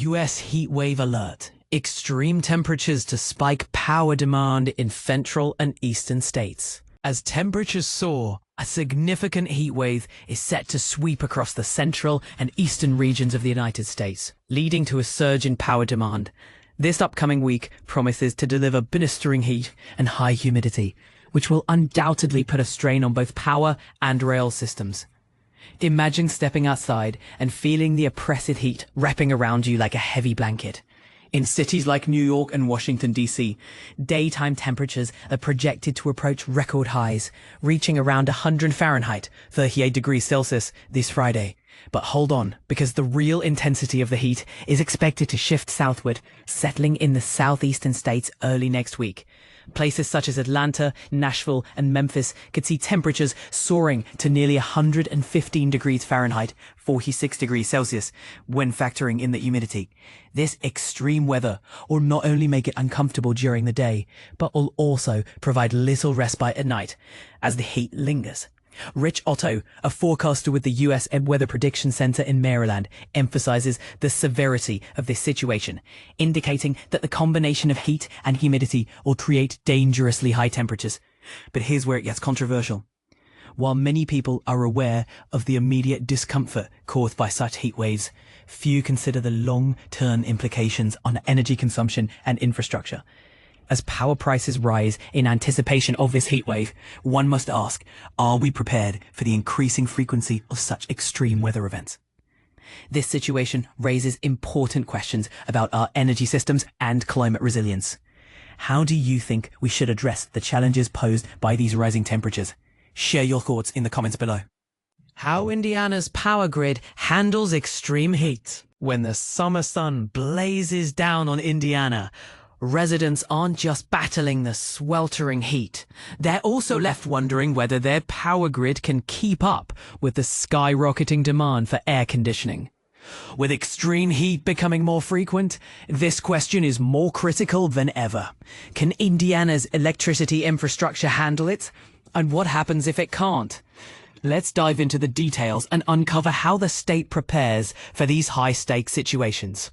US heat wave alert. Extreme temperatures to spike power demand in central and eastern states. As temperatures soar, a significant heat wave is set to sweep across the central and eastern regions of the United States, leading to a surge in power demand. This upcoming week promises to deliver blistering heat and high humidity, which will undoubtedly put a strain on both power and rail systems. Imagine stepping outside and feeling the oppressive heat wrapping around you like a heavy blanket. In cities like New York and Washington, D.C., daytime temperatures are projected to approach record highs, reaching around 100 Fahrenheit, 38 degrees Celsius, this Friday. But hold on, because the real intensity of the heat is expected to shift southward, settling in the southeastern states early next week. Places such as Atlanta, Nashville, and Memphis could see temperatures soaring to nearly 115 degrees Fahrenheit, 46 degrees Celsius, when factoring in the humidity. This extreme weather will not only make it uncomfortable during the day, but will also provide little respite at night as the heat lingers. Rich Otto, a forecaster with the U.S. Weather Prediction Center in Maryland, emphasizes the severity of this situation, indicating that the combination of heat and humidity will create dangerously high temperatures. But here's where it gets controversial. While many people are aware of the immediate discomfort caused by such heat waves, few consider the long-term implications on energy consumption and infrastructure. As power prices rise in anticipation of this heat wave, one must ask, are we prepared for the increasing frequency of such extreme weather events? This situation raises important questions about our energy systems and climate resilience. How do you think we should address the challenges posed by these rising temperatures? Share your thoughts in the comments below. How Indiana's power grid handles extreme heat. When the summer sun blazes down on Indiana, residents aren't just battling the sweltering heat. They're also left wondering whether their power grid can keep up with the skyrocketing demand for air conditioning. With extreme heat becoming more frequent, this question is more critical than ever. Can Indiana's electricity infrastructure handle it? And what happens if it can't? Let's dive into the details and uncover how the state prepares for these high-stakes situations.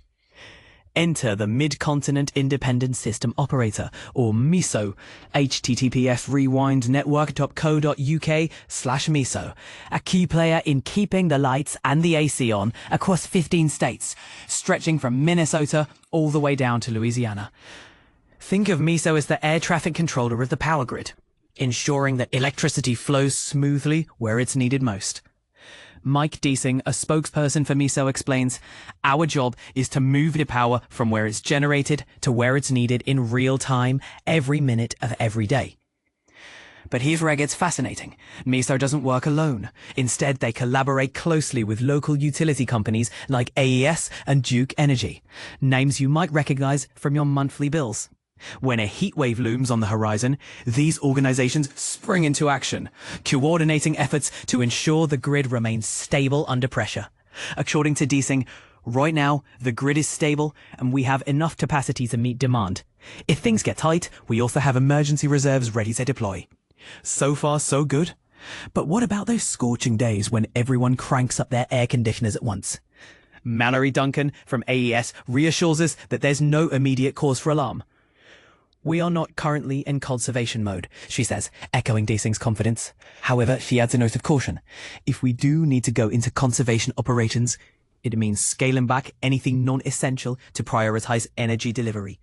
Enter the Mid-Continent Independent System Operator, or MISO, https://rewindnetwork.co.uk/MISO, a key player in keeping the lights and the AC on across 15 states, stretching from Minnesota all the way down to Louisiana. Think of MISO as the air traffic controller of the power grid, ensuring that electricity flows smoothly where it's needed most. Mike Deasing, a spokesperson for MISO, explains, "Our job is to move the power from where it's generated to where it's needed in real time, every minute of every day." But here's where it gets fascinating. MISO doesn't work alone. Instead, they collaborate closely with local utility companies like AES and Duke Energy, names you might recognize from your monthly bills. When a heat wave looms on the horizon, these organizations spring into action, coordinating efforts to ensure the grid remains stable under pressure. According to Deasing, right now, the grid is stable and we have enough capacity to meet demand. If things get tight, we also have emergency reserves ready to deploy. So far, so good. But what about those scorching days when everyone cranks up their air conditioners at once? Mallory Duncan from AES reassures us that there's no immediate cause for alarm. "We are not currently in conservation mode," she says, echoing Deasing's confidence. However, she adds a note of caution. If we do need to go into conservation operations, it means scaling back anything non-essential to prioritize energy delivery.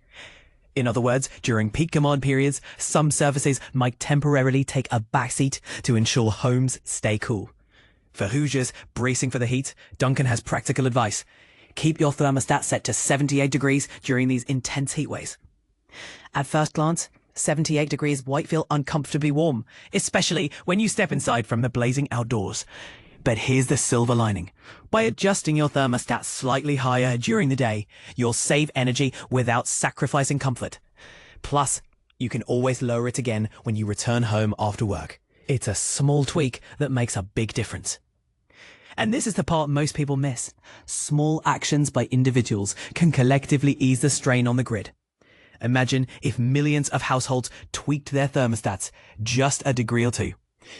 In other words, during peak demand periods, some services might temporarily take a backseat to ensure homes stay cool. For Hoosiers bracing for the heat, Duncan has practical advice. Keep your thermostat set to 78 degrees during these intense heat waves. At first glance, 78 degrees might feel uncomfortably warm, especially when you step inside from the blazing outdoors. But here's the silver lining. By adjusting your thermostat slightly higher during the day, you'll save energy without sacrificing comfort. Plus, you can always lower it again when you return home after work. It's a small tweak that makes a big difference. And this is the part most people miss. Small actions by individuals can collectively ease the strain on the grid. Imagine if millions of households tweaked their thermostats just a degree or two.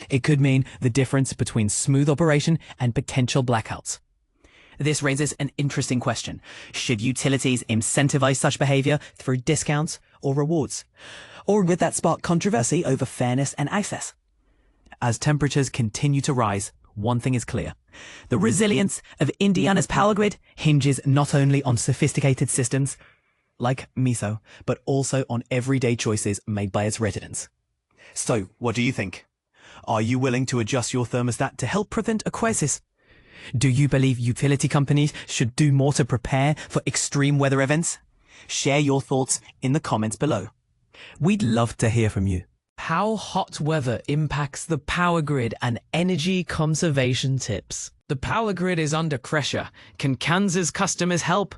It could mean the difference between smooth operation and potential blackouts. This raises an interesting question. Should utilities incentivize such behavior through discounts or rewards? Or would that spark controversy over fairness and access? As temperatures continue to rise, one thing is clear. The resilience of Indiana's power grid hinges not only on sophisticated systems like MISO, but also on everyday choices made by its residents. So, what do you think? Are you willing to adjust your thermostat to help prevent a crisis? Do you believe utility companies should do more to prepare for extreme weather events? Share your thoughts in the comments below. We'd love to hear from you. How hot weather impacts the power grid and energy conservation tips. The power grid is under pressure. Can Kansas customers help?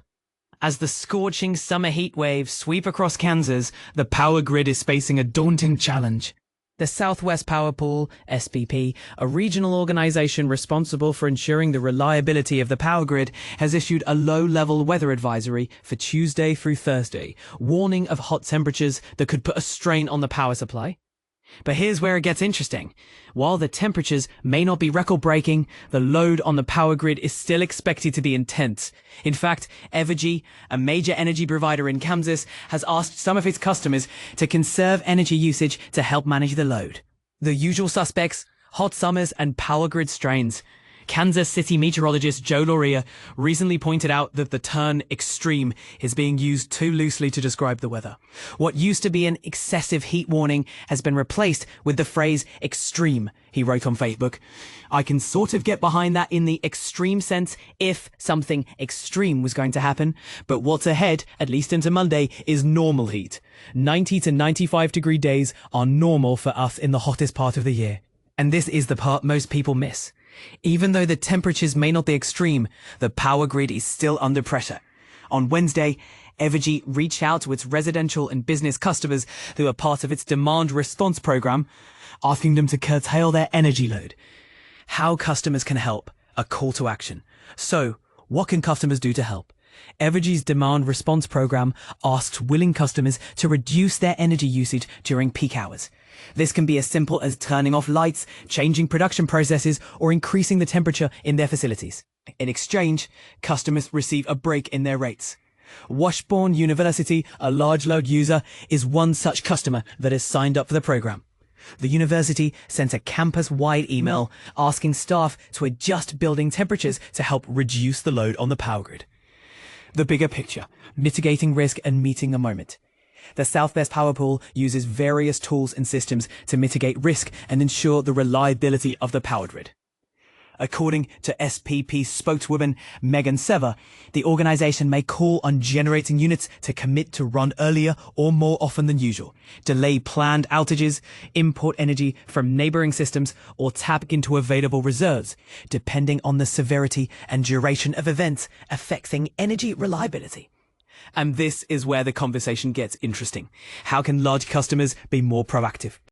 As the scorching summer heat waves sweep across Kansas, the power grid is facing a daunting challenge. The Southwest Power Pool, SPP, a regional organization responsible for ensuring the reliability of the power grid, has issued a low-level weather advisory for Tuesday through Thursday, warning of hot temperatures that could put a strain on the power supply. But here's where it gets interesting. While the temperatures may not be record-breaking, the load on the power grid is still expected to be intense. In fact, Evergy, a major energy provider in Kansas, has asked some of its customers to conserve energy usage to help manage the load. The usual suspects: hot summers and power grid strains. Kansas City meteorologist Joe Loria recently pointed out that the term extreme is being used too loosely to describe the weather. What used to be an excessive heat warning has been replaced with the phrase extreme, he wrote on Facebook. I can sort of get behind that in the extreme sense if something extreme was going to happen, but what's ahead, at least into Monday, is normal heat. 90 to 95 degree days are normal for us in the hottest part of the year. And this is the part most people miss. Even though the temperatures may not be extreme, the power grid is still under pressure. On Wednesday, Evergy reached out to its residential and business customers who are part of its demand response program, asking them to curtail their energy load. How customers can help, a call to action. So, what can customers do to help? Evergy's demand response program asks willing customers to reduce their energy usage during peak hours. This can be as simple as turning off lights, changing production processes, or increasing the temperature in their facilities. In exchange, customers receive a break in their rates. Washburn University, a large load user, is one such customer that has signed up for the program. The university sent a campus-wide email asking staff to adjust building temperatures to help reduce the load on the power grid. The bigger picture: mitigating risk and meeting the moment. The Southwest Power Pool uses various tools and systems to mitigate risk and ensure the reliability of the power grid. According to SPP spokeswoman Megan Sever, the organization may call on generating units to commit to run earlier or more often than usual, delay planned outages, import energy from neighboring systems, or tap into available reserves, depending on the severity and duration of events affecting energy reliability. And this is where the conversation gets interesting. How can large customers be more proactive?